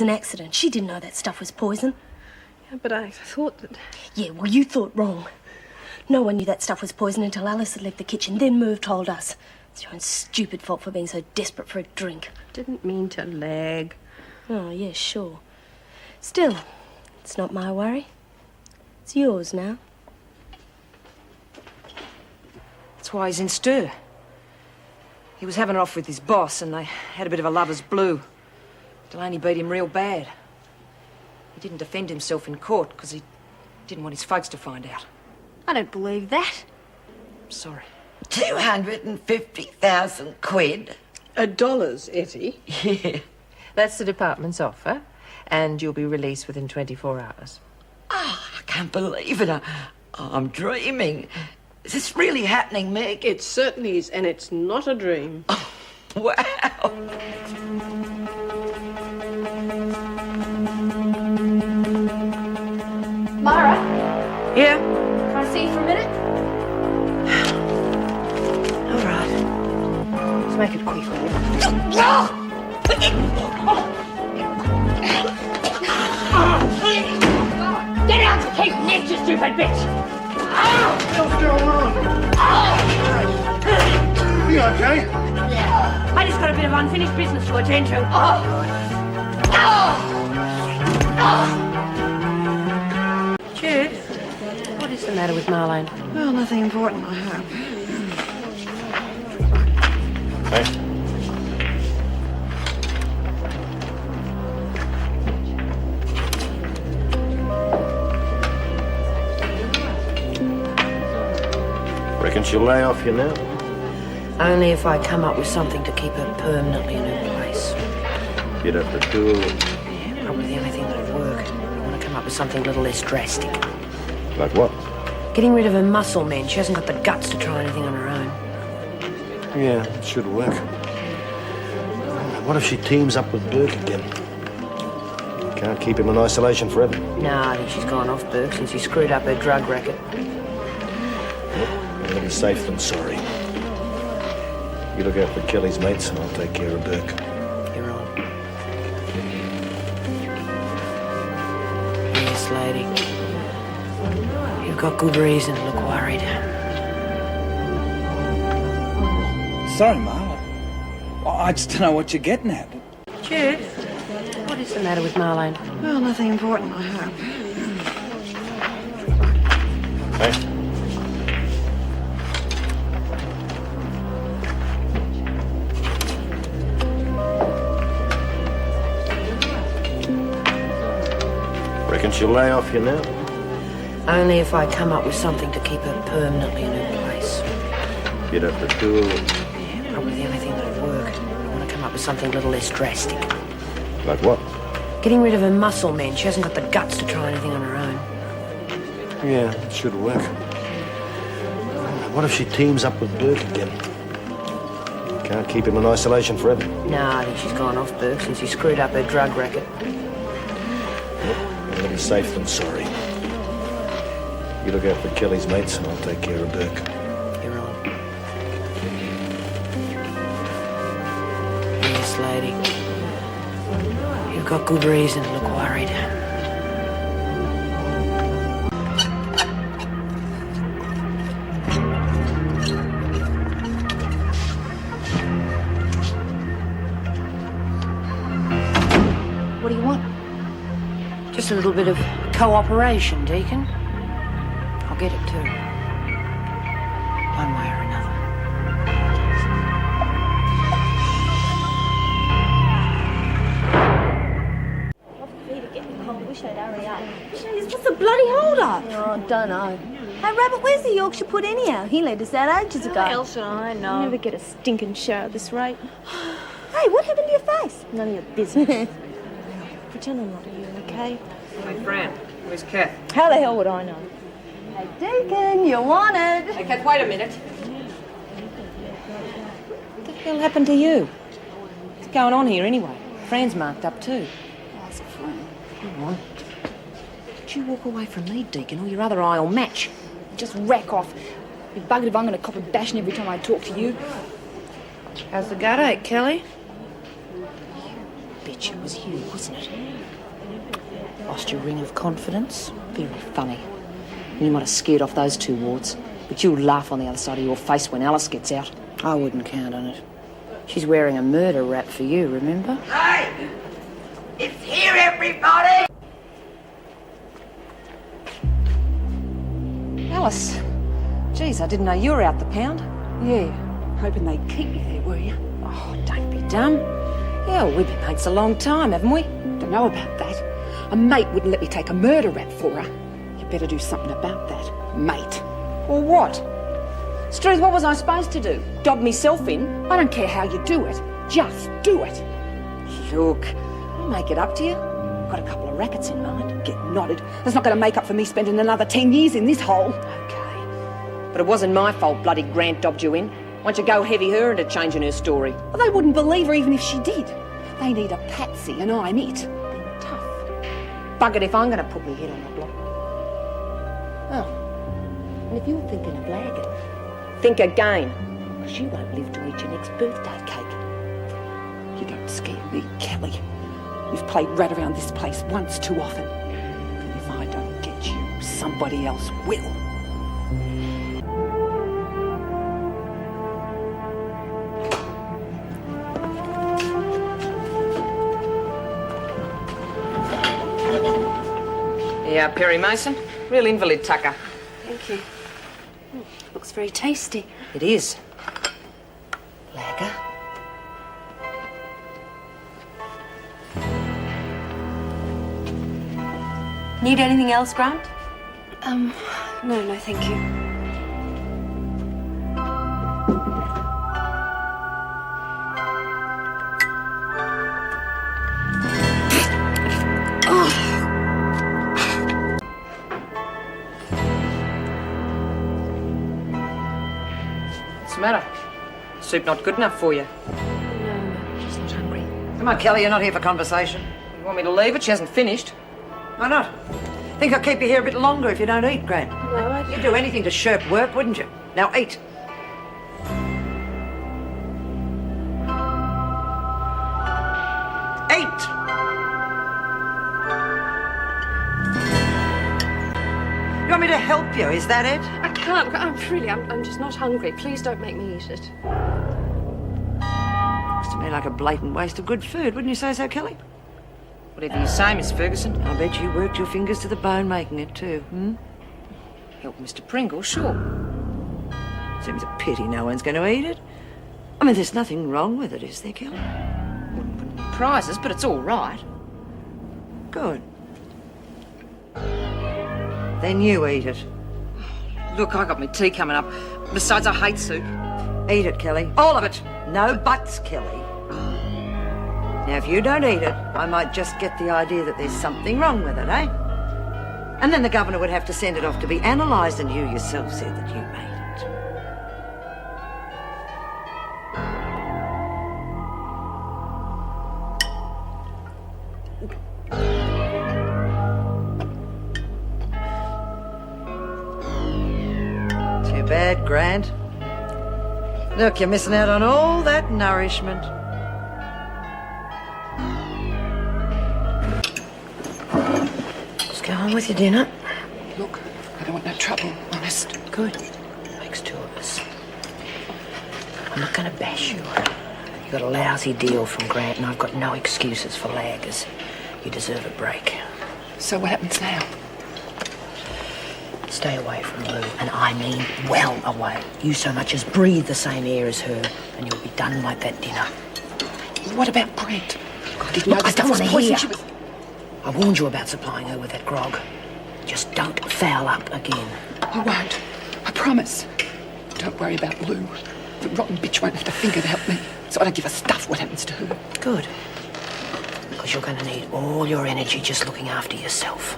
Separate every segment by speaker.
Speaker 1: an accident. She didn't know that stuff was poison.
Speaker 2: Yeah, but I thought that...
Speaker 1: Yeah, well, you thought wrong. No one knew that stuff was poison until Alice had left the kitchen. Then Merv told us. It's your own stupid fault for being so desperate for a drink.
Speaker 2: Didn't mean to lag.
Speaker 1: Oh, yeah, sure. Still, it's not my worry. It's yours now.
Speaker 3: That's why he's in stir. He was having it off with his boss, and they had a bit of a lover's blue. Delaney beat him real bad. He didn't defend himself in court because he didn't want his folks to find out.
Speaker 1: I don't believe that.
Speaker 3: I'm sorry.
Speaker 4: 250,000 quid.
Speaker 2: $1, Etty.
Speaker 4: Yeah.
Speaker 5: That's the department's offer, and you'll be released within 24 hours.
Speaker 4: Oh, I can't believe it. I'm dreaming. Is this really happening, Meg?
Speaker 2: It certainly is, and it's not a dream.
Speaker 4: Oh, wow.
Speaker 1: Mara,
Speaker 3: Yeah?
Speaker 1: can I see you for a minute?
Speaker 3: All right. Let's make it quick.
Speaker 6: Get out and take next, you stupid bitch!
Speaker 7: What's going on? You okay?
Speaker 6: I just got a bit of unfinished business to attend to.
Speaker 5: Jude, what is the matter with Marlene?
Speaker 3: Well, nothing important, I hope.
Speaker 7: Hey. Reckon she'll lay off you now?
Speaker 5: Only if I come up with something to keep her permanently in her place.
Speaker 7: You'd have to do...
Speaker 5: Yeah, probably the only thing that'd work. I want to come up with something a little less drastic.
Speaker 7: Like what?
Speaker 5: Getting rid of her muscle men. She hasn't got the guts to try anything on her own.
Speaker 7: Yeah, it should work. What if she teams up with Burke again? Can't keep him in isolation forever.
Speaker 5: No, I think she's gone off Burke since he screwed up her drug racket.
Speaker 7: Better safe than sorry. You look out for Kelly's mates and I'll take care of Burke.
Speaker 5: You're on. Yes, lady. You've got good reason to look worried.
Speaker 8: Sorry, Ma. I just don't know what you're getting at.
Speaker 5: Jude, what is the matter with Marlene?
Speaker 3: Well, nothing important, I hope.
Speaker 7: Hey. Reckon she'll lay off you now?
Speaker 5: Only if I come up with something to keep her permanently in her place.
Speaker 7: You'd have to do...
Speaker 5: Yeah, probably the only thing that'd work. I want to come up with something a little less drastic.
Speaker 7: Like what?
Speaker 5: Getting rid of her muscle men. She hasn't got the guts to try anything on her own.
Speaker 7: Yeah, it should work. What if she teams up with Burke again? Can't keep him in isolation forever.
Speaker 5: No, I think she's gone off Burke since he screwed up her drug racket.
Speaker 7: Better safe than sorry. You look out for Kelly's mates and I'll take care of Burke.
Speaker 5: You're on. Yes, lady. You've got good reason to look worried.
Speaker 1: What do you want?
Speaker 5: Just a little bit of cooperation, Deacon. I'll get it too. One way or another.
Speaker 1: Jeez, what's the bloody hold up? Oh, don't know. Hey, Rabbit, where's the Yorkshire put anyhow? He let us out ages ago.
Speaker 2: What else should I know?
Speaker 9: Never get a stinking shower at this rate.
Speaker 1: Hey, what happened to your face?
Speaker 9: None of your business. Pretend I'm not you, okay?
Speaker 3: Hey, Fran, where's Kath?
Speaker 9: How the hell would I know?
Speaker 1: Hey, Deacon, you're wanted.
Speaker 3: Hey, Kath, wait a minute.
Speaker 5: What the hell happened to you? What's going on here anyway? Fran's marked up too.
Speaker 1: Ask Fran.
Speaker 5: Come on. Don't you walk away from me, Deacon, or your other eye will match.
Speaker 9: Just rack off. Be buggered if I'm going to cop a bashing every time I talk to you.
Speaker 5: How's the gut ache, Kelly? bet you it was you, wasn't it? Lost your ring of confidence? Very funny. You might have scared off those two wards, but you'll laugh on the other side of your face when Alice gets out. I wouldn't count on it. She's wearing a murder rap for you, remember?
Speaker 4: Hey! It's here, everybody!
Speaker 3: Alice. Geez, I didn't know you were out the pound.
Speaker 9: Yeah, hoping they'd keep you there, were you?
Speaker 3: Oh, don't be dumb. Yeah, well, we've been mates a long time, haven't we?
Speaker 9: Don't know about that. A mate wouldn't let me take a murder rap for her. You better do something about that, mate.
Speaker 3: Or what? Struth, what was I supposed to do? Dob myself in?
Speaker 9: I don't care how you do it. Just do it.
Speaker 3: Look, I'll make it up to you. Got a couple of rackets in mind.
Speaker 9: Get nodded. That's not going to make up for me spending another 10 years in this hole.
Speaker 3: Okay. But it wasn't my fault bloody Grant dobbed you in. Why don't you go heavy her into changing her story?
Speaker 9: Well, they wouldn't believe her even if she did. They need a patsy, and I'm it. They're tough.
Speaker 3: Buggered if I'm going to put my head on the block. Oh, and if you're thinking of lagging, think again, because you won't live to eat your next birthday cake.
Speaker 9: You don't scare me, Kelly. You've played rat around this place once too often. And if I don't get you, somebody else will.
Speaker 3: Yeah, Perry Mason. Real invalid tucker.
Speaker 1: Thank you. Looks very tasty.
Speaker 3: It is. Lager.
Speaker 1: Need anything else, Grant?
Speaker 2: No, thank you.
Speaker 3: What's the matter? Soup not good enough for you?
Speaker 1: No, just not hungry.
Speaker 4: Come on, Kelly, you're not here for conversation.
Speaker 3: You want me to leave it? She hasn't finished.
Speaker 4: Why not? Think I'll keep you here a bit longer if you don't eat, Grant.
Speaker 1: No,
Speaker 4: You'd do anything to shirk work, wouldn't you? Now eat. Eat! You want me to help you, is that it?
Speaker 2: I can't. I'm just not hungry. Please don't make me eat it.
Speaker 4: Looks to me like a blatant waste of good food, wouldn't you say so, Kelly?
Speaker 3: Whatever you say, Miss Ferguson.
Speaker 4: I bet you worked your fingers to the bone making it too,
Speaker 3: Help Mr. Pringle, sure.
Speaker 4: Seems a pity no one's going to eat it. I mean, there's nothing wrong with it, is there, Kelly?
Speaker 3: Prizes, but it's all right.
Speaker 4: Good. Then you eat it.
Speaker 3: Look, I got my tea coming up. Besides, I hate soup.
Speaker 4: Eat it, Kelly. All of it. No buts, Kelly. Now, if you don't eat it, I might just get the idea that there's something wrong with it, eh? And then the governor would have to send it off to be analysed, and you yourself said that you made it. Too bad, Grant. Look, you're missing out on all that nourishment.
Speaker 5: Just go on with your dinner.
Speaker 9: Look, I don't want no trouble, honest.
Speaker 5: Good. Makes two of us. I'm not going to bash you. You got a lousy deal from Grant, and I've got no excuses for laggers. You deserve a break.
Speaker 9: So what happens now?
Speaker 5: Stay away from Lou, and I mean well away. You so much as breathe the same air as her, and you'll be done like that dinner.
Speaker 9: What about Brent? I didn't know
Speaker 5: Look, I
Speaker 9: this
Speaker 5: don't
Speaker 9: was
Speaker 5: want to
Speaker 9: poison.
Speaker 5: hear.
Speaker 9: She was...
Speaker 5: I warned you about supplying her with that grog. Just don't foul up again.
Speaker 9: I won't. I promise. Don't worry about Lou. The rotten bitch won't lift a finger to help me, so I don't give a stuff what happens to her.
Speaker 5: Good. Because you're going to need all your energy just looking after yourself.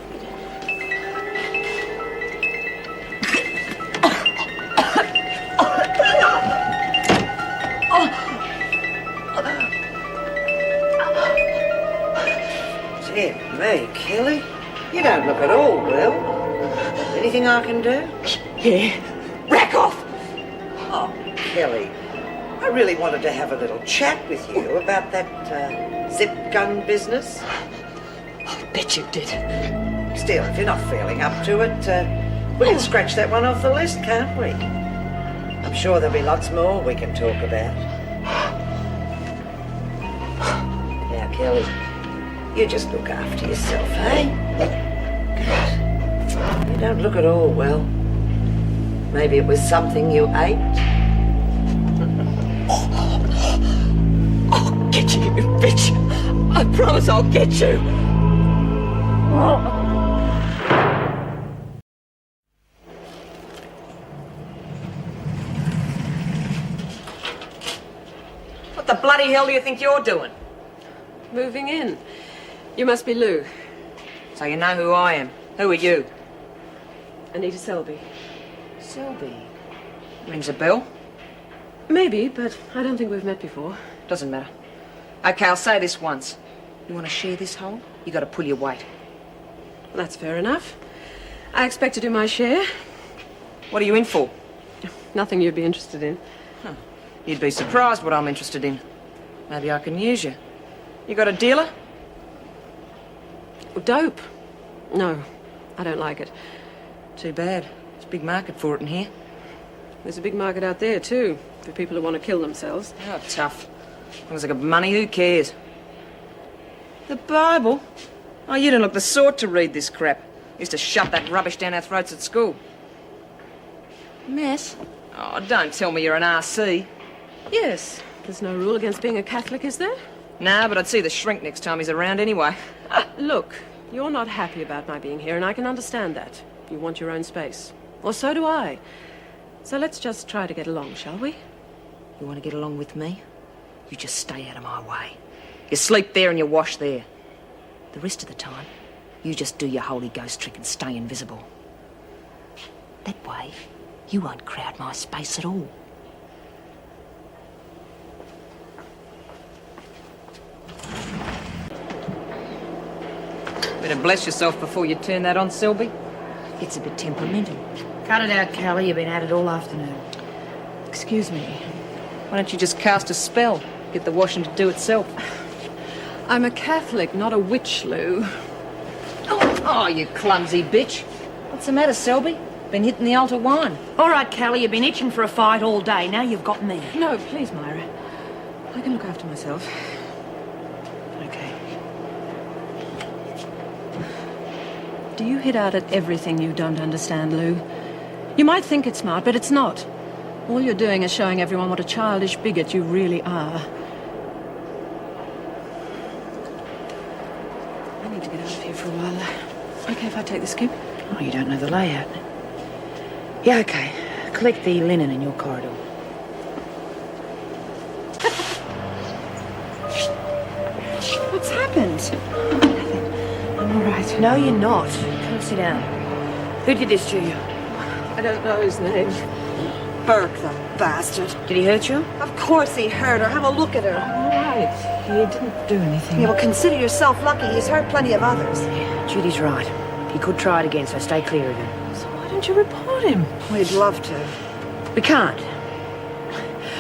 Speaker 4: Dear me, Kelly. You don't look at all well. Anything I can do?
Speaker 9: Yeah. Rack off!
Speaker 4: Oh, Kelly. I really wanted to have a little chat with you about that zip gun business.
Speaker 5: I bet you did.
Speaker 4: Still, if you're not feeling up to it, we can scratch that one off the list, can't we? I'm sure there'll be lots more we can talk about. Now, Kelly, you just look after yourself, eh? God, you don't look at all well. Maybe it was something you ate?
Speaker 5: I'll get you, you bitch. I promise I'll get you.
Speaker 3: What the bloody hell do you think you're doing?
Speaker 2: Moving in. You must be Lou.
Speaker 3: So you know who I am. Who are you?
Speaker 2: Anita Selby.
Speaker 3: Selby. Rings a bell.
Speaker 2: Maybe, but I don't think we've met before.
Speaker 3: Doesn't matter. Okay, I'll say this once. You want to share this hole? You got to pull your weight.
Speaker 2: That's fair enough. I expect to do my share.
Speaker 3: What are you in for?
Speaker 2: Nothing you'd be interested in.
Speaker 3: You'd be surprised what I'm interested in. Maybe I can use you. You got a dealer?
Speaker 2: Dope. No, I don't like it.
Speaker 3: Too bad. There's a big market for it in here.
Speaker 2: There's a big market out there, too, for people who want to kill themselves.
Speaker 3: Oh, tough. As long as I got money, who cares? The Bible? Oh, you don't look the sort to read this crap. Used to shove that rubbish down our throats at school. Mess? Oh, don't tell me you're an RC.
Speaker 2: Yes. There's no rule against being a Catholic, is there?
Speaker 3: Nah, but I'd see the shrink next time he's around anyway.
Speaker 2: Look, you're not happy about my being here, and I can understand that. You want your own space. Or so do I. So let's just try to get along, shall we?
Speaker 3: You want to get along with me? You just stay out of my way. You sleep there and you wash there. The rest of the time, you just do your Holy Ghost trick and stay invisible. That way, you won't crowd my space at all. Better bless yourself before you turn that on, Selby. It's a bit temperamental.
Speaker 5: Cut it out, Callie. You've been at it all afternoon.
Speaker 3: Excuse me. Why don't you just cast a spell? Get the washing to do itself.
Speaker 2: I'm a Catholic, not a witch, Lou.
Speaker 3: Oh, you clumsy bitch. What's the matter, Selby? Been hitting the altar wine.
Speaker 5: All right, Callie. You've been itching for a fight all day. Now you've got me.
Speaker 2: No, please, Myra. I can look after myself.
Speaker 5: Okay.
Speaker 2: Do you hit out at everything you don't understand, Lou? You might think it's smart, but it's not. All you're doing is showing everyone what a childish bigot you really are. I need to get out of here for a while. Okay if I take this, Kim?
Speaker 5: Oh, you don't know the layout. Yeah, okay. Collect the linen in your corridor.
Speaker 2: What's happened?
Speaker 5: I'm all right. No, you're not. Come sit down. Who did this to you?
Speaker 2: I don't know his name.
Speaker 9: Burke, the bastard.
Speaker 5: Did he hurt you?
Speaker 9: Of course he hurt her. Have a look at her.
Speaker 2: All right. He didn't do anything.
Speaker 9: Yeah, well, consider yourself lucky. He's hurt plenty of others.
Speaker 5: Judy's right. He could try it again, so stay clear of him.
Speaker 2: So why don't you report him?
Speaker 9: We'd love to.
Speaker 5: We can't.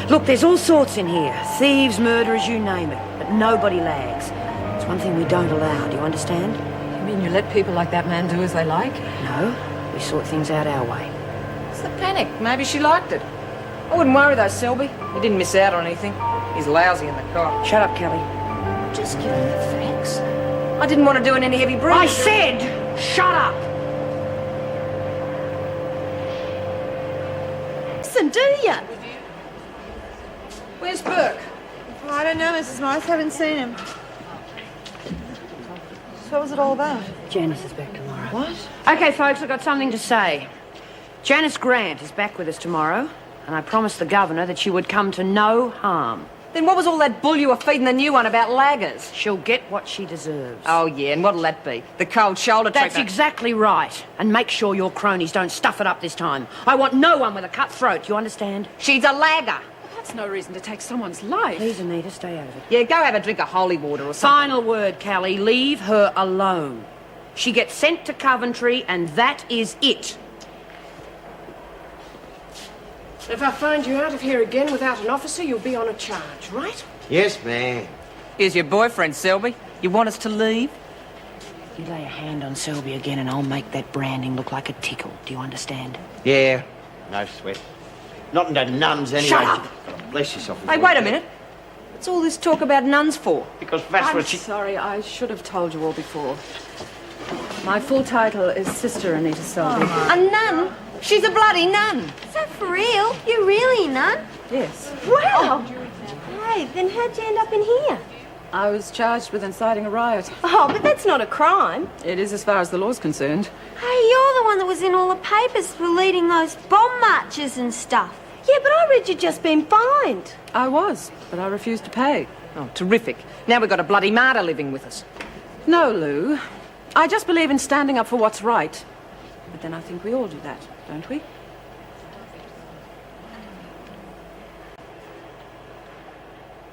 Speaker 5: Look, there's all sorts in here. Thieves, murderers, you name it. But nobody lags. It's one thing we don't allow, do you understand?
Speaker 2: You mean you let people like that man do as they like?
Speaker 5: No, we sort things out our way.
Speaker 3: What's the panic? Maybe she liked it. I wouldn't worry though, Selby. He didn't miss out on anything. He's lousy in the car.
Speaker 5: Shut up, Kelly.
Speaker 3: Just give him the facts. I didn't want to do any heavy breathing.
Speaker 5: I said, shut up!
Speaker 1: Listen, do ya?
Speaker 3: Where's Burke?
Speaker 9: I don't know, Mrs. Morris. Haven't seen him. So what was it all about?
Speaker 5: Janice is back tomorrow.
Speaker 9: What?
Speaker 5: Okay, folks, I've got something to say. Janice Grant is back with us tomorrow, and I promised the governor that she would come to no harm.
Speaker 3: Then what was all that bull you were feeding the new one about laggers?
Speaker 5: She'll get what she deserves.
Speaker 3: Oh, yeah, and what'll that be? The cold shoulder
Speaker 5: That's
Speaker 3: treatment?
Speaker 5: exactly right. And make sure your cronies don't stuff it up this time. I want no one with a cut throat, you understand?
Speaker 3: She's a lagger.
Speaker 2: That's no reason to take someone's life.
Speaker 5: Please, Anita, stay out of it.
Speaker 3: Yeah, go have a drink of holy water or something.
Speaker 5: Final word, Callie. Leave her alone. She gets sent to Coventry, and that is it.
Speaker 6: If I find you out of here again without an officer, you'll be on a charge, right?
Speaker 7: Yes, ma'am.
Speaker 3: Here's your boyfriend, Selby. You want us to leave?
Speaker 5: You lay a hand on Selby again and I'll make that branding look like a tickle. Do you understand?
Speaker 7: Yeah, no sweat. Not into nuns anyway.
Speaker 3: Shut up!
Speaker 7: Bless yourself.
Speaker 3: Hey, wait a minute. What's all this talk about nuns for?
Speaker 7: Because that's
Speaker 2: I'm
Speaker 7: what she...
Speaker 2: sorry, I should have told you all before. My full title is Sister Anita Selby.
Speaker 3: A nun? She's a bloody nun.
Speaker 1: Is that for real? You're really a nun?
Speaker 2: Yes.
Speaker 1: Wow! Hey, then how'd you end up in here?
Speaker 2: I was charged with inciting a riot.
Speaker 1: Oh, but that's not a crime.
Speaker 2: It is as far as the law's concerned.
Speaker 1: Hey, you're the one that was in all the papers for leading those bomb marches and stuff. Yeah, but I read you'd just been fined.
Speaker 2: I was, but I refused to pay.
Speaker 3: Oh, terrific. Now we've got a bloody martyr living with us.
Speaker 2: No, Lou. I just believe in standing up for what's right. But then I think we all do that, don't we?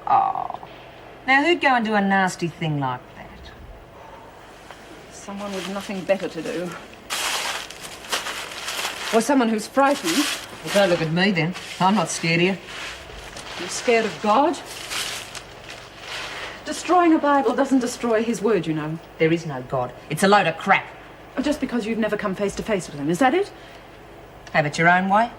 Speaker 3: Oh. Now who'd go and do a nasty thing like that?
Speaker 2: Someone with nothing better to do. Or someone who's frightened.
Speaker 3: Well, don't look at me then. I'm not scared of you.
Speaker 2: You're scared of God? Destroying a Bible doesn't destroy his word, you know.
Speaker 3: There is no God. It's a load of crap.
Speaker 2: Just because you've never come face to face with him, is that it?
Speaker 3: Have it your own way.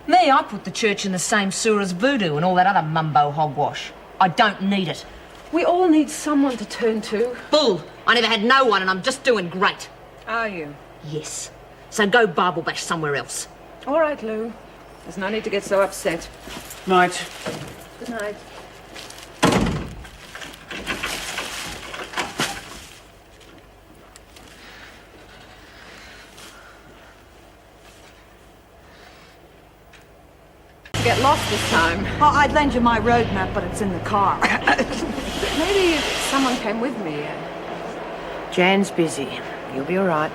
Speaker 3: Me, I put the church in the same sewer as voodoo and all that other mumbo hogwash. I don't need it.
Speaker 2: We all need someone to turn to.
Speaker 3: Bull! I never had no one and I'm just doing great.
Speaker 2: Are you?
Speaker 3: Yes. So go Bible bash somewhere else.
Speaker 2: All right, Lou. There's no need to get so upset.
Speaker 8: Night.
Speaker 2: Good night. Get lost this time.
Speaker 9: Oh, I'd lend you my road map, but it's in the car.
Speaker 2: Maybe if someone came with me.
Speaker 5: Jan's busy. You'll be all right.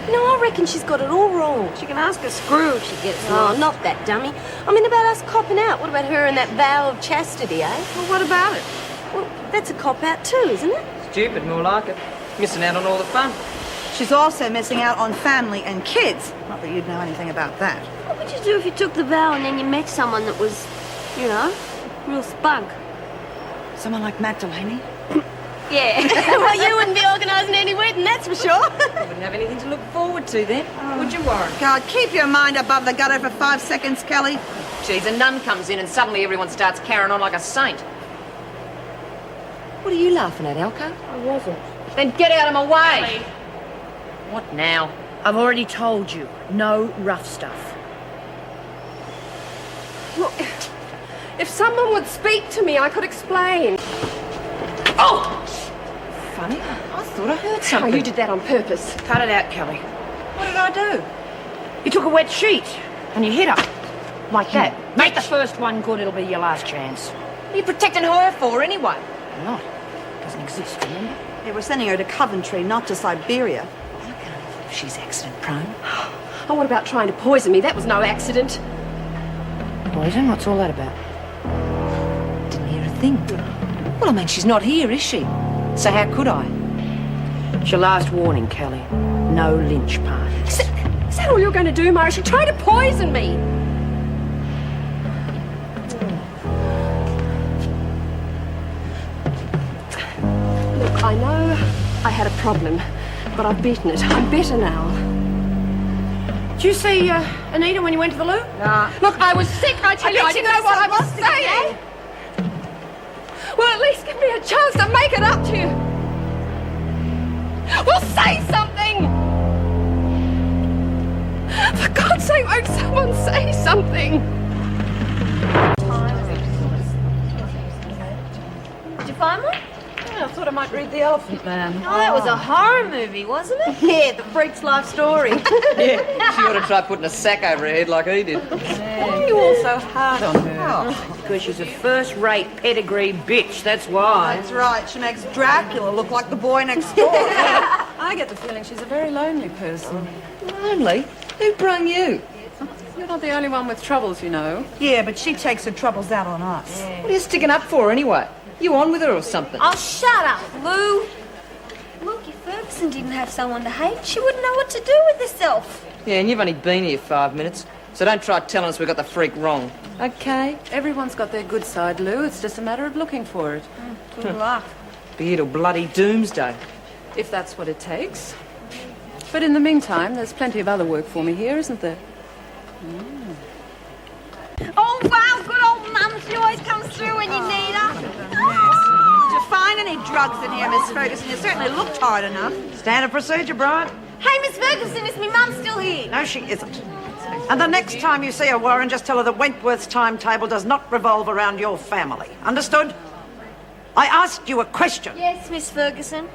Speaker 1: No, I reckon she's got it all wrong. She can ask a screw if she gets lost. Oh, not that dummy. I mean, about us copping out. What about her and that vow of chastity, eh?
Speaker 3: Well, what about it?
Speaker 1: Well, that's a cop-out too, isn't it?
Speaker 3: Stupid, more like it. Missing out on all the fun.
Speaker 9: She's also missing out on family and kids. Not that you'd know anything about that.
Speaker 1: What would you do if you took the vow and then you met someone that was, you know, real spunk?
Speaker 9: Someone like Matt Delaney?
Speaker 1: Yeah. Well, you wouldn't be organising any wedding, that's for sure.
Speaker 3: Wouldn't have anything to look forward to then, would you, Warren?
Speaker 9: God, keep your mind above the gutter for 5 seconds, Kelly.
Speaker 3: Geez, a nun comes in and suddenly everyone starts carrying on like a saint. What are you laughing at, Elko?
Speaker 1: I wasn't.
Speaker 3: Then get out of my way! What now?
Speaker 5: I've already told you. No rough stuff.
Speaker 6: Look, if someone would speak to me, I could explain.
Speaker 3: Oh! Funny. I thought I heard
Speaker 6: Oh,
Speaker 3: something.
Speaker 6: you did that on purpose.
Speaker 5: Cut it out, Kelly.
Speaker 3: What did I do?
Speaker 5: You took a wet sheet and you hit her. Like that. Make the first one good, it'll be your last chance.
Speaker 3: What are you protecting her for, anyway?
Speaker 5: Why not? Doesn't exist, remember?
Speaker 9: They were sending her to Coventry, not to Siberia.
Speaker 5: She's accident prone.
Speaker 6: Oh, what about trying to poison me? That was no accident.
Speaker 5: Poison? What's all that about?
Speaker 3: Didn't hear a thing. Well, I mean, she's not here, is she? So how could I?
Speaker 5: It's your last warning, Kelly. No lynch parties.
Speaker 6: Is that all you're going to do, Mara? She tried to poison me. Look, I know I had a problem, but I've beaten it. I'm better now.
Speaker 5: Did you see Anita when you went to the loo?
Speaker 3: Nah.
Speaker 6: Look, I was sick, I tell you. I didn't know what I was saying. Well, at least give me a chance to make it up to you. Well, say something! For God's sake, won't someone say something?
Speaker 1: Did you find one?
Speaker 2: I thought I might read The Elephant Man.
Speaker 1: Oh, that was a horror movie, wasn't it? Yeah, the freak's life story.
Speaker 3: Yeah, she ought to try putting a sack over her head like he did.
Speaker 2: Why are you all so hard on her?
Speaker 5: Because she's a first-rate pedigree bitch, that's why.
Speaker 9: That's right. She makes Dracula look like the boy next door.
Speaker 2: I get the feeling she's a very lonely person.
Speaker 3: Lonely? Who brung you?
Speaker 2: You're not the only one with troubles, you know.
Speaker 9: Yeah, but she takes her troubles out on us.
Speaker 3: What are you sticking up for, anyway? You on with her or something?
Speaker 1: Oh, shut up, Lou. Look, your fur
Speaker 10: Ferguson didn't have someone to hate, she wouldn't know what to do with herself.
Speaker 3: Yeah, and you've only been here 5 minutes, so don't try telling us we got the freak wrong.
Speaker 2: Okay, everyone's got their good side, Lou. It's just a matter of looking for it.
Speaker 10: Good luck.
Speaker 3: Be here till bloody doomsday.
Speaker 2: If that's what it takes. But in the meantime, there's plenty of other work for me here, isn't there?
Speaker 10: Oh, wow, good old Mum. She always comes through when you need her.
Speaker 4: Did you find any drugs in here, Miss Ferguson? You certainly looked hard enough. Standard procedure, Brian.
Speaker 10: Hey, Miss Ferguson, is my mum still here?
Speaker 4: No, she isn't. And the next time you see her, Warren, just tell her that Wentworth's timetable does not revolve around your family. Understood? I asked you a question.
Speaker 10: Yes, Miss Ferguson.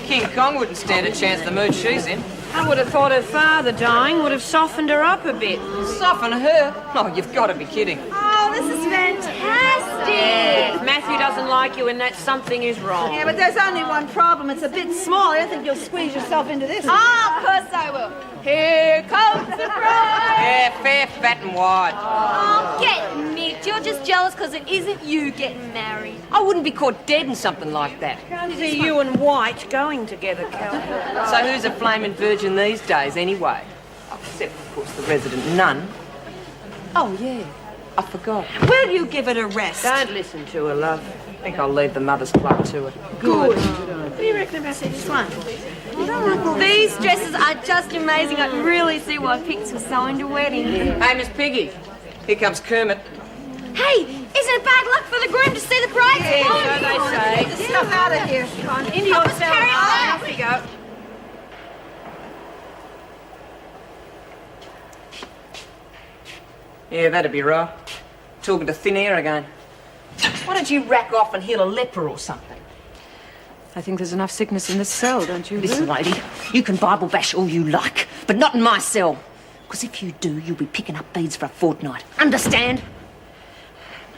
Speaker 3: King Kong wouldn't stand a chance the mood she's in.
Speaker 5: I would have thought her father dying would have softened her up a bit.
Speaker 3: Soften her? Oh, you've got to be kidding.
Speaker 10: Oh, this is fantastic.
Speaker 5: If Matthew doesn't like you, and that something is wrong.
Speaker 11: Yeah, but there's only one problem. It's a bit small. I don't think you'll squeeze yourself into this.
Speaker 10: Ah, of course I will. Here comes the bride.
Speaker 3: Yeah, fair, fat and wide.
Speaker 10: Oh, get nipped. You're just jealous because it isn't you getting married.
Speaker 3: I wouldn't be caught dead in something like that.
Speaker 5: Can't see you and White going together, Cal.
Speaker 3: So who's a flaming virgin these days, anyway? Except, of course, the resident nun. Oh, yeah. I forgot.
Speaker 11: Will you give it a rest?
Speaker 3: Don't listen to her, love. I think I'll leave the Mother's Club to her.
Speaker 11: Good. What do you reckon about this one?
Speaker 10: These dresses are just amazing. I can really see why Pix was so into wedding.
Speaker 3: Hey, Miss Piggy. Here comes Kermit.
Speaker 10: Hey, isn't it bad luck for the groom to see the bride?
Speaker 11: Yeah, so they say. Get the stuff out of here.
Speaker 5: Come on, into your cell.
Speaker 10: carry on.
Speaker 5: Off we go.
Speaker 3: Yeah, that'd be right. Talking to thin air again. Why don't you rack off and heal a leper or something?
Speaker 2: I think there's enough sickness in this cell, don't you, Lou?
Speaker 5: Listen, lady, you can Bible bash all you like, but not in my cell. Because if you do, you'll be picking up beads for a fortnight. Understand?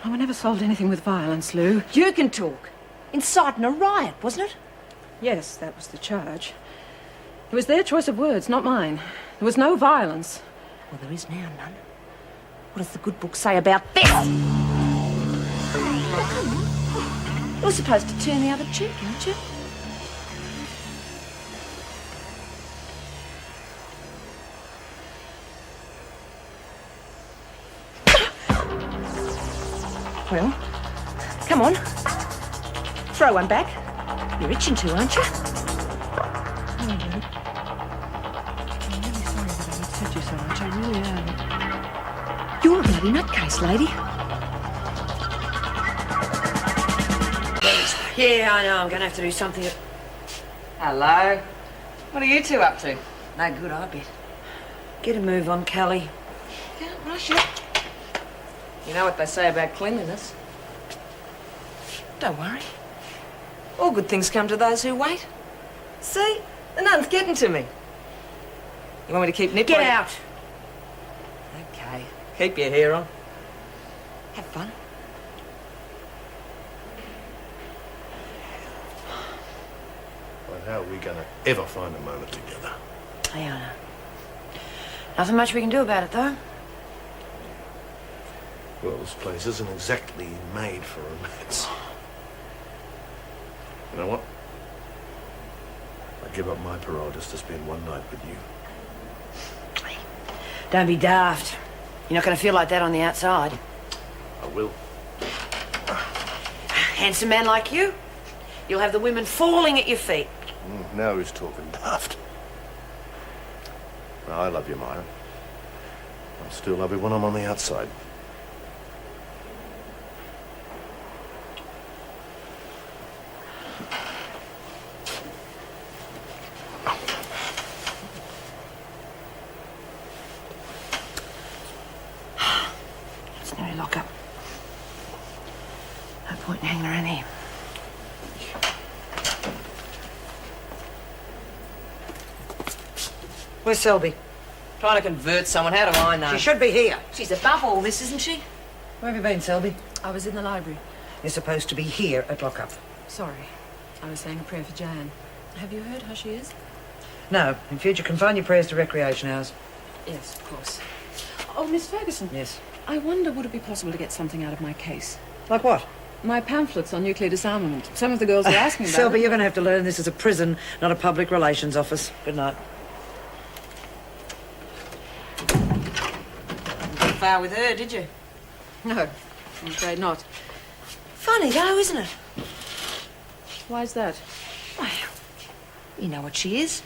Speaker 2: No one ever solved anything with violence, Lou.
Speaker 5: You can talk. Inciting a riot, wasn't it?
Speaker 2: Yes, that was the charge. It was their choice of words, not mine. There was no violence.
Speaker 5: Well, there is now, none. What does the good book say about this? You're supposed to turn the other cheek, aren't you? Well, come on. Throw one back. You're itching to, aren't you?
Speaker 2: I'm really sorry that I upset you so much. I really am.
Speaker 5: You're a bloody nutcase, lady. Yeah, I know. I'm going to have to do something.
Speaker 3: Hello. What are you two up to?
Speaker 4: No good, I bet. Get a move on, Kelly.
Speaker 3: Don't rush it. You know what they say about cleanliness. Don't worry. All good things come to those who wait. See? The nun's getting to me. You want me to keep nipping?
Speaker 5: Get out.
Speaker 3: Okay. Keep your hair on. Have fun.
Speaker 7: Well, how are we going to ever find a moment together?
Speaker 5: Yeah, I know. Nothing much we can do about it, though.
Speaker 7: Well, this place isn't exactly made for romance. You know what? I give up my parole just to spend one night with you.
Speaker 5: Don't be daft. You're not going to feel like that on the outside.
Speaker 7: I will.
Speaker 5: Handsome man like you, you'll have the women falling at your feet.
Speaker 7: Now who's talking daft? No, I love you, Myra. I still love you when I'm on the outside.
Speaker 5: It's nearly lock up. No point in hanging around here.
Speaker 4: Where's Selby?
Speaker 3: Trying to convert someone. How do I know?
Speaker 4: She should be here.
Speaker 5: She's above all this, isn't she?
Speaker 4: Where have you been, Selby?
Speaker 2: I was in the library.
Speaker 4: You're supposed to be here at lockup.
Speaker 2: Sorry. I was saying a prayer for Jan. Have you heard how she is?
Speaker 4: No, in future confine your prayers to recreation hours.
Speaker 2: Yes, of course. Oh, Miss Ferguson.
Speaker 4: Yes.
Speaker 2: I wonder, would it be possible to get something out of my case?
Speaker 4: Like what?
Speaker 2: My pamphlets on nuclear disarmament. Some of the girls were asking about
Speaker 4: Selby,
Speaker 2: it.
Speaker 4: you're going to have to learn this is a prison, not a public relations office. Good night.
Speaker 3: Didn't get far with her, did you?
Speaker 2: No, I'm afraid not.
Speaker 3: Funny though, isn't it?
Speaker 2: Why's that?
Speaker 3: Well, you know what she is.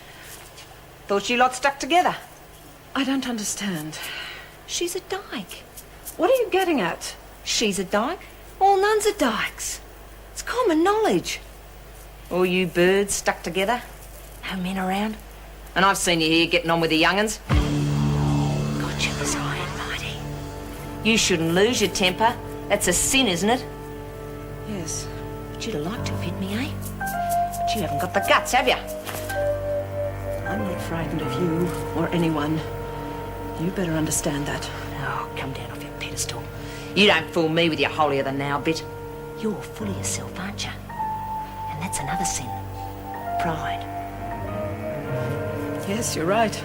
Speaker 3: Thought you lot stuck together.
Speaker 2: I don't understand.
Speaker 3: She's a dyke.
Speaker 2: What are you getting at?
Speaker 3: She's a dyke. All nuns are dykes. It's common knowledge. All you birds stuck together. No men around. And I've seen you here getting on with the young'uns. Got you as high and mighty. You shouldn't lose your temper. That's a sin, isn't it?
Speaker 2: Yes.
Speaker 3: But you'd have liked to have hit me, eh? But you haven't got the guts, have you?
Speaker 2: I'm not frightened of you or anyone. You better understand that.
Speaker 3: Oh, come down off your pedestal. You don't fool me with your holier-than-thou bit. You're full of yourself, aren't you? And that's another sin. Pride.
Speaker 2: Yes, you're right.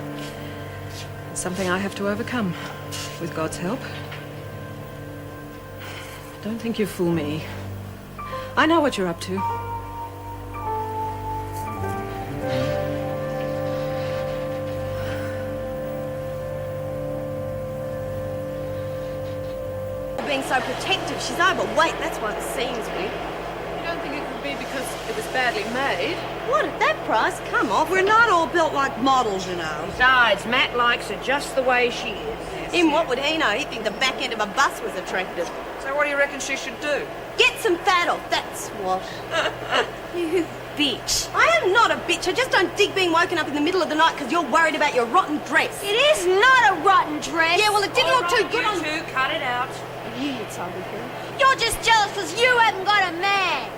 Speaker 2: It's something I have to overcome, with God's help. Don't think you fool me. I know what you're up to.
Speaker 11: Being so protective, she's overweight. That's why the seam's weird.
Speaker 2: You don't think it could be because it was badly made?
Speaker 11: What at that price? Come off. We're not all built like models, you know.
Speaker 3: Besides, Matt likes her just the way she is.
Speaker 11: In what would he know? He'd think the back end of a bus was attractive.
Speaker 3: So what do you reckon she should do?
Speaker 11: Get some fat off, that's what.
Speaker 10: You bitch.
Speaker 11: I am not a bitch. I just don't dig being woken up in the middle of the night because you're worried about your rotten dress.
Speaker 10: It is not a rotten dress.
Speaker 11: Yeah, well, it didn't look too good on...
Speaker 3: You two, cut it out.
Speaker 11: You did something, Phil.
Speaker 10: You're just jealous because you haven't got a man.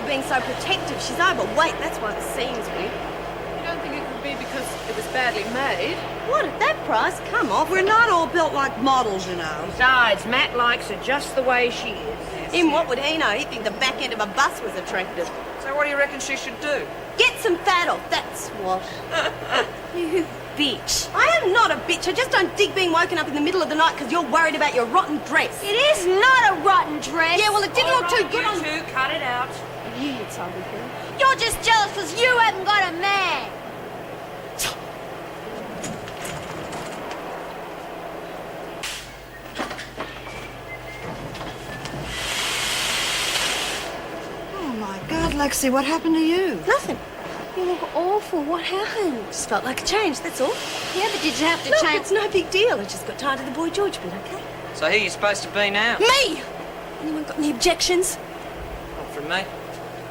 Speaker 11: Being so protective, she's overweight. That's why the seam's weird.
Speaker 2: You don't think it could be because it was badly made?
Speaker 11: What at that price? Come off. We're not all built like models, you know.
Speaker 3: Besides, Matt likes her just the way she is.
Speaker 11: In what would he know? He'd think the back end of a bus was attractive.
Speaker 3: So what do you reckon she should do?
Speaker 11: Get some fat off, that's what.
Speaker 10: You bitch.
Speaker 11: I am not a bitch. I just don't dig being woken up in the middle of the night because you're worried about your rotten dress.
Speaker 10: It is not a rotten dress.
Speaker 11: Yeah, well, it didn't look too good on...
Speaker 3: You two, cut it out.
Speaker 11: You did something, Phil.
Speaker 10: You're just jealous because you haven't got a man.
Speaker 4: Oh, my God, Lexi, what happened to you?
Speaker 11: Nothing. You look awful. What happened? Just felt like a change, that's all.
Speaker 10: Yeah, but did you have to
Speaker 11: Look,
Speaker 10: change?
Speaker 11: it's no big deal. I just got tired of the Boy George bit, okay?
Speaker 3: So who you supposed to be now?
Speaker 11: Me! Anyone got any objections?
Speaker 3: Not from me.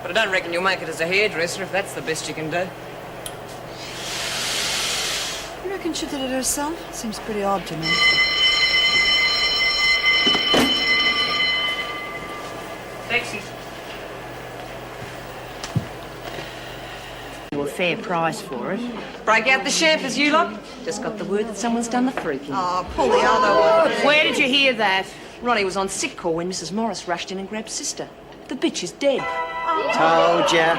Speaker 3: But I don't reckon you'll make it as a hairdresser if that's the best you can do.
Speaker 4: You reckon she did it herself? Seems pretty odd to me.
Speaker 3: Lexi. A fair price for it. Break out the champers, you lot. Just got the word that someone's done the freaking.
Speaker 11: Oh, pull the other one.
Speaker 3: Where did you hear that? Ronnie was on sick call when Mrs. Morris rushed in and grabbed Sister. The bitch is dead.
Speaker 7: Told ya.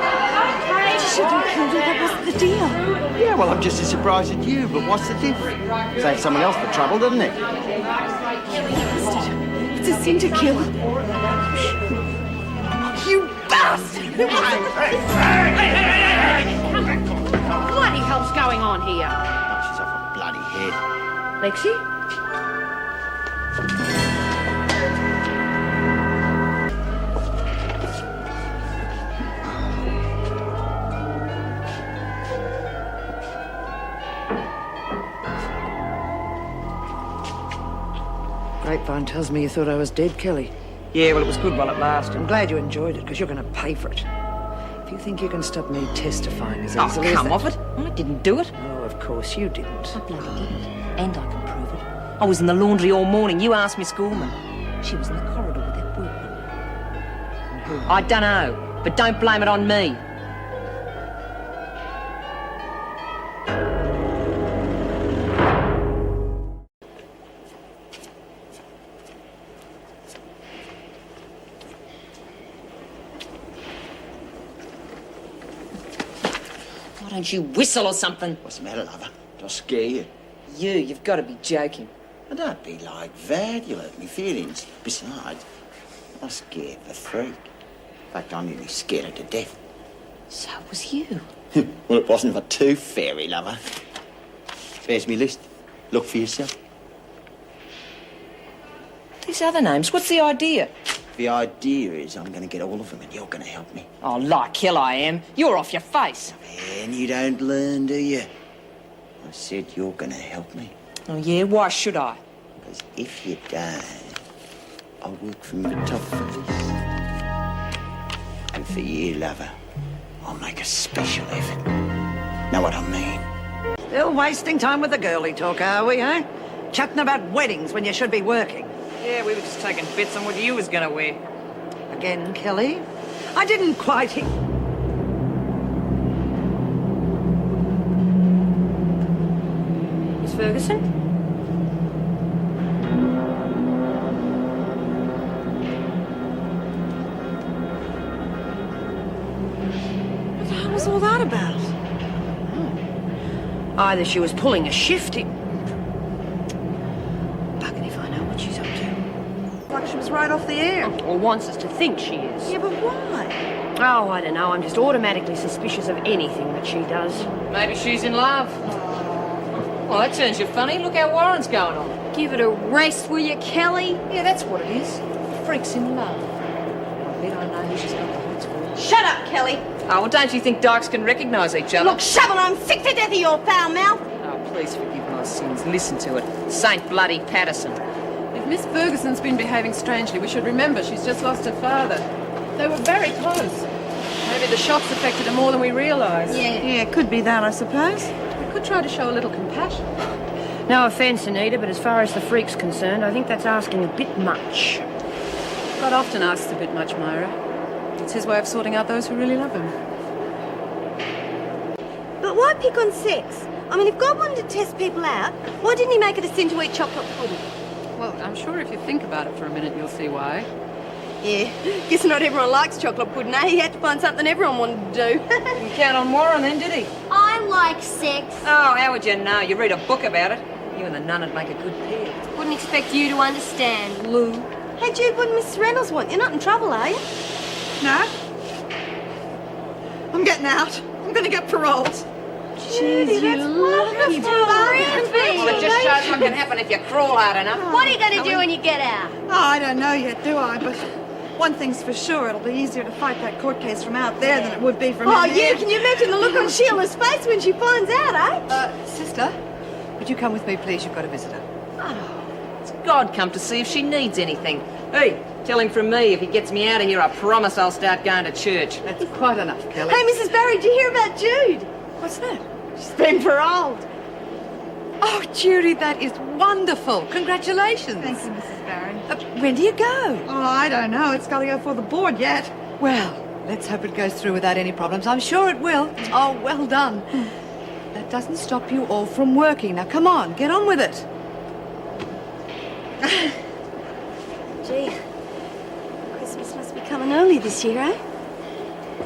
Speaker 11: You should have killed her. That wasn't the deal.
Speaker 12: Yeah, well, I'm just as surprised as you, but what's the difference? Saved someone else the trouble, doesn't it?
Speaker 11: It's a sin to kill. You bastard!
Speaker 5: Bloody hell's going on here?
Speaker 12: Oh, she's off her bloody head.
Speaker 5: Lexi?
Speaker 4: Grapevine tells me you thought I was dead, Kelly.
Speaker 3: Yeah, well, it was good while it lasted.
Speaker 4: I'm glad you enjoyed it, because you're going to pay for it. If you think you can stop me testifying as
Speaker 3: Oh,
Speaker 4: easily as
Speaker 3: come
Speaker 4: that...
Speaker 3: off it. I didn't do it.
Speaker 4: Oh, of course you didn't.
Speaker 3: I bloody didn't. And I can prove it. I was in the laundry all morning. You asked Miss Gorman. She was in the corridor with that workman. I don't know, but don't blame it on me. Why don't you whistle or something?
Speaker 12: What's the matter, lover? Did I scare you?
Speaker 3: You've got to be joking.
Speaker 12: Oh, don't be like that. You'll hurt me feelings. Besides, I'm scared of the freak. In fact, I'm nearly scared her to death.
Speaker 5: So was you.
Speaker 12: Well, it wasn't for two, fairy lover. There's me list. Look for yourself.
Speaker 3: These other names, what's the idea?
Speaker 12: The idea is I'm going to get all of them and you're going to help me.
Speaker 3: Oh, like hell I am. You're off your face.
Speaker 12: And you don't learn, do you? I said you're going to help me.
Speaker 3: Oh, yeah? Why should I?
Speaker 12: Because if you don't, I'll work from the top for this. And for you, lover, I'll make a special effort. Know what I mean?
Speaker 4: Still wasting time with the girly talk, are we, eh? Chatting about weddings when you should be working.
Speaker 3: Yeah, we were just taking bets on what you was gonna wear.
Speaker 4: Again, Kelly? I didn't quite hear...
Speaker 10: Miss Ferguson?
Speaker 11: What the hell was all that about?
Speaker 10: Either she was pulling a shifty.
Speaker 11: Bugging if I know what she's up to. Like she was right off the air.
Speaker 10: Or wants us to think she is.
Speaker 11: Yeah, but why?
Speaker 10: Oh, I don't know. I'm just automatically suspicious of anything that she does.
Speaker 3: Maybe she's in love. Well, that turns you funny. Look how Warren's going on.
Speaker 10: Give it a rest, will you, Kelly?
Speaker 3: Yeah, that's what it is. Freak's in love. I bet I know who she's got the hoots for.
Speaker 11: Shut up, Kelly.
Speaker 3: Oh, well, don't you think dykes can recognise each other?
Speaker 11: Look, Shovel, I'm sick to death of your foul mouth.
Speaker 3: Oh, please forgive my sins. Listen to it. Saint Bloody Patterson.
Speaker 2: If Miss Ferguson's been behaving strangely, we should remember she's just lost her father. They were very close. Maybe the shots affected her more than we realise.
Speaker 11: Yeah, it could be that, I suppose.
Speaker 2: We could try to show a little compassion.
Speaker 10: No offence, Anita, but as far as the freak's concerned, I think that's asking a bit much.
Speaker 2: God often asks a bit much, Myra. It's his way of sorting out those who really love him.
Speaker 11: But why pick on sex? I mean, if God wanted to test people out, why didn't he make it a sin to eat chocolate pudding?
Speaker 2: Well, I'm sure if you think about it for a minute, you'll see why.
Speaker 11: Yeah, guess not everyone likes chocolate pudding, eh? He had to find something everyone wanted to do.
Speaker 3: Didn't count on Warren then, did he?
Speaker 10: I like sex.
Speaker 3: Oh, how would you know? You read a book about it. You and the nun would make a good pair.
Speaker 10: Wouldn't expect you to understand, Lou.
Speaker 11: Hey, Jude, what did Mrs. Reynolds want? You're not in trouble, are you?
Speaker 13: No. I'm getting out. I'm going to get paroled.
Speaker 11: Judy, that's wonderful.
Speaker 3: Well, it just shows what can happen if you crawl hard enough.
Speaker 10: What are you going to do when you get out?
Speaker 13: Oh, I don't know yet, do I? But one thing's for sure, it'll be easier to fight that court case from out there than it would be from in here.
Speaker 11: Yeah, can you imagine the look on Sheila's face when she finds out, eh?
Speaker 13: Sister, would you come with me, please? You've got a visitor.
Speaker 3: It's God come to see if she needs anything. Hey, tell him from me, if he gets me out of here, I promise I'll start going to church.
Speaker 13: That's quite enough, Kelly.
Speaker 11: Hey, Mrs. Barry, did you hear about Jude?
Speaker 13: What's that?
Speaker 11: She's been paroled.
Speaker 13: Oh, Judy, that is wonderful. Congratulations.
Speaker 11: Thank you, Mrs. Barry.
Speaker 13: When do you go? Oh, I don't know. It's got to go for the board yet. Well, let's hope it goes through without any problems. I'm sure it will. Oh, well done. That doesn't stop you all from working. Now, come on, get on with it.
Speaker 11: Gee, Christmas must be coming early this year, eh?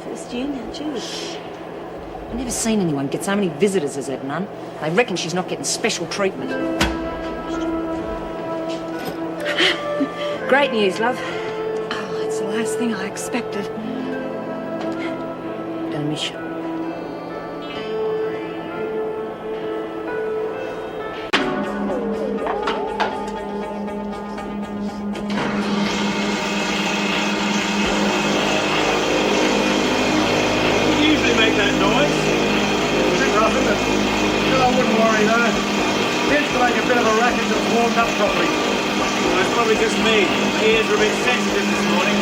Speaker 11: First June, now June.
Speaker 3: I've never seen anyone get so many visitors as that nun. They reckon she's not getting special treatment. Great news, love.
Speaker 13: Oh, that's the last thing I expected.
Speaker 3: Don't miss you.
Speaker 14: Usually make that noise. Bit rough, isn't it? No, I wouldn't worry though. Tends to make a bit of a racket that's warmed up properly. Well, it's probably just me. My ears are a bit sensitive this morning.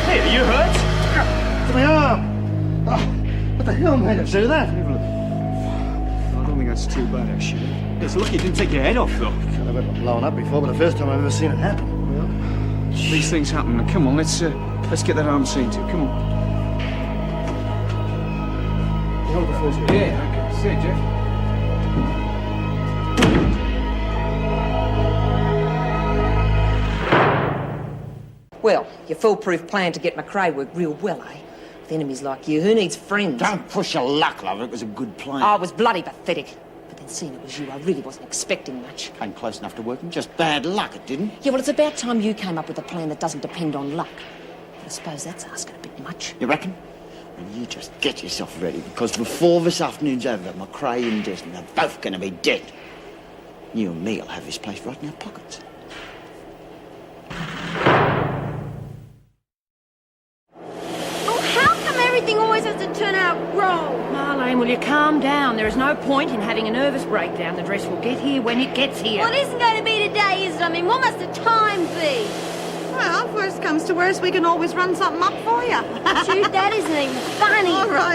Speaker 14: Hey, are you hurt?
Speaker 7: To my arm. Oh, what the hell made it do that?
Speaker 14: I don't think that's too bad, actually. It's lucky you didn't take your head off, though.
Speaker 7: I've ever blown up before, but the first time I've ever seen it happen.
Speaker 14: These things happen. Now, come on, let's get that arm seen to. Come on.
Speaker 7: Hold the first
Speaker 14: Yeah, okay. See you, Jeff.
Speaker 3: Well, your foolproof plan to get McRae worked real well, eh? With enemies like you, who needs friends?
Speaker 12: Don't push your luck, lover. It was a good plan.
Speaker 3: Oh, it was bloody pathetic. But then seeing it was you, I really wasn't expecting much.
Speaker 12: Came close enough to working. Just bad luck, it didn't.
Speaker 3: Yeah, well, it's about time you came up with a plan that doesn't depend on luck. But I suppose that's asking a bit much.
Speaker 12: You reckon? Well, you just get yourself ready, because before this afternoon's over, McRae and Desmond are both going to be dead. You and me will have this place right in our pockets.
Speaker 10: Oh, how come everything always has to turn out wrong?
Speaker 2: Marlene, will you calm down? There is no point in having a nervous breakdown. The dress will get here when it gets here.
Speaker 10: Well, it isn't going to be today, is it? I mean, what must the time be?
Speaker 13: Well, worst comes to worst, we can always run something up for you.
Speaker 10: Dude, that isn't even funny.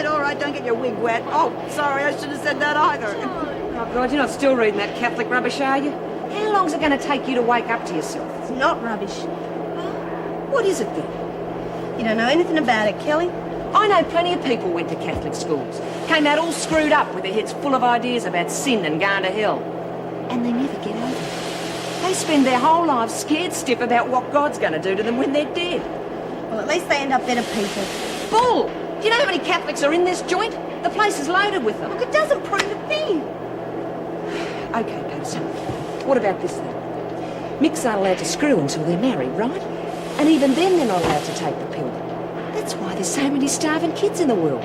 Speaker 13: All right, don't get your wig wet. Oh, sorry, I should have said that either.
Speaker 3: Oh, God, you're not still reading that Catholic rubbish, are you? How long's it going to take you to wake up to yourself?
Speaker 11: It's not rubbish.
Speaker 3: What is it then?
Speaker 11: You don't know anything about it, Kelly.
Speaker 3: I know plenty of people went to Catholic schools, came out all screwed up with their heads full of ideas about sin and going to hell. And they never get over it. They spend their whole lives scared stiff about what God's going to do to them when they're dead.
Speaker 11: Well, at least they end up better people.
Speaker 3: Bull! Do you know how many Catholics are in this joint? The place is loaded with them.
Speaker 11: Look, it doesn't prove a thing.
Speaker 3: OK, Patterson. What about this then? Micks aren't allowed to screw until they're married, right? And even then they're not allowed to take the pill. That's why there's so many starving kids in the world.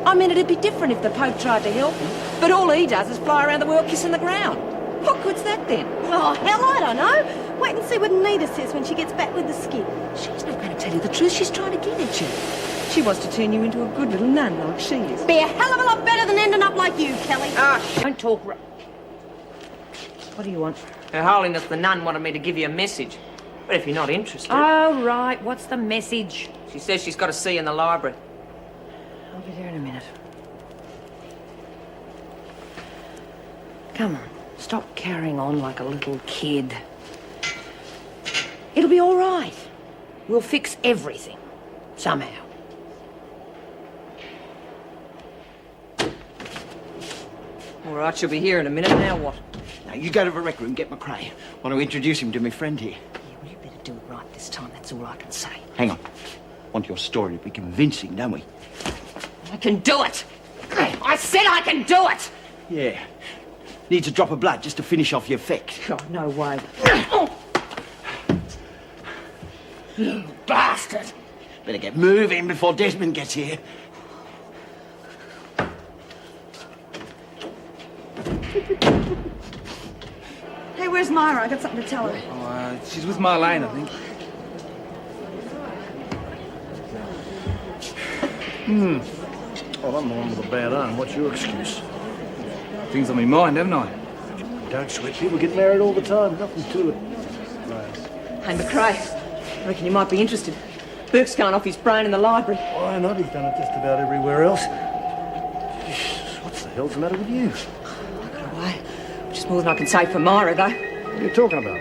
Speaker 3: I mean, it'd be different if the Pope tried to help him, but all he does is fly around the world kissing the ground. What good's that then?
Speaker 11: Oh, hell, I don't know. Wait and see what Anita says when she gets back with the skip.
Speaker 3: She's not going to tell you the truth. She's trying to get at you. She wants to turn you into a good little nun like she is.
Speaker 11: Be a hell of a lot better than ending up like you, Kelly.
Speaker 3: Ah, don't talk. What do you want? Her Holiness the nun wanted me to give you a message. But if you're not interested...
Speaker 2: Oh, right. What's the message?
Speaker 3: She says she's got to see you in the library.
Speaker 2: I'll be there in a minute. Come on. Stop carrying on like a little kid. It'll be all right. We'll fix everything. Somehow.
Speaker 3: All right, she'll be here in a minute. Now what?
Speaker 12: Now, you go to the rec room, get McRae. Want to introduce him to my friend here.
Speaker 3: Yeah, well, you better do it right this time. That's all I can say.
Speaker 12: Hang on. Want your story to be convincing, don't we?
Speaker 3: I can do it! I said I can do it!
Speaker 12: Yeah. Needs a drop of blood just to finish off your effect.
Speaker 3: God, no way.
Speaker 12: You bastard! Better get moving before Desmond gets here.
Speaker 13: Hey, where's Myra? I got something to tell her.
Speaker 8: Oh, she's with Marlene, I think.
Speaker 7: Well, I'm the one with a bad arm. What's your excuse?
Speaker 8: Things on my mind, haven't I?
Speaker 7: Don't sweat. People get married all the time. Nothing to it.
Speaker 3: Hey, McRae, I reckon you might be interested. Burke's going off his brain in the library.
Speaker 7: Why not? He's done it just about everywhere else. Jesus, what the hell's the matter with you?
Speaker 3: I got away. Which is more than I can say for Myra, though.
Speaker 7: What are you talking about?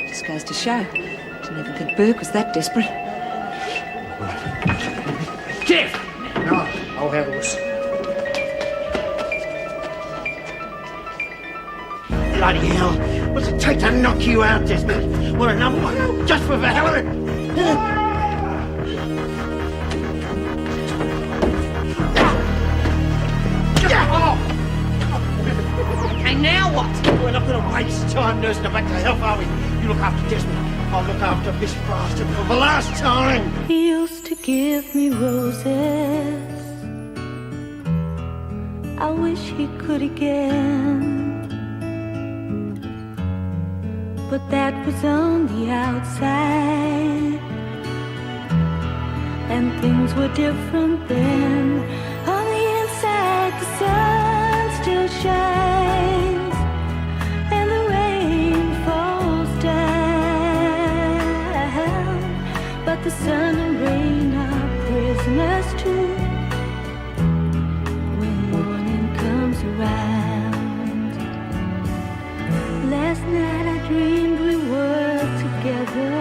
Speaker 3: Just goes to show. Didn't even think Burke was that desperate.
Speaker 7: Jeff! No, I'll handle this.
Speaker 12: Bloody hell. What's it take to knock you out, Desmond? Want another one? Just for the hell of it?
Speaker 3: Okay, now what?
Speaker 12: We're not going to waste time nursing her back to health, are we? You look after Desmond. I'll look after this bastard for the last time.
Speaker 15: He used to give me roses. I wish he could again. But that was on the outside, and things were different then. On the inside, the sun still shines, and the rain falls down. But the sun and rain are prisoners too when morning comes around. Last night I dreamed we were together,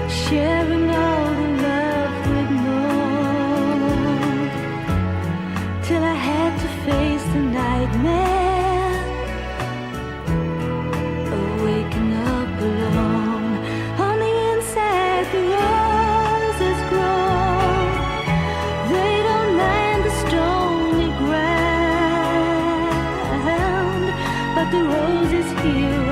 Speaker 15: sharing all the love we'd known, till I had to face the nightmare of waking up alone. On the is here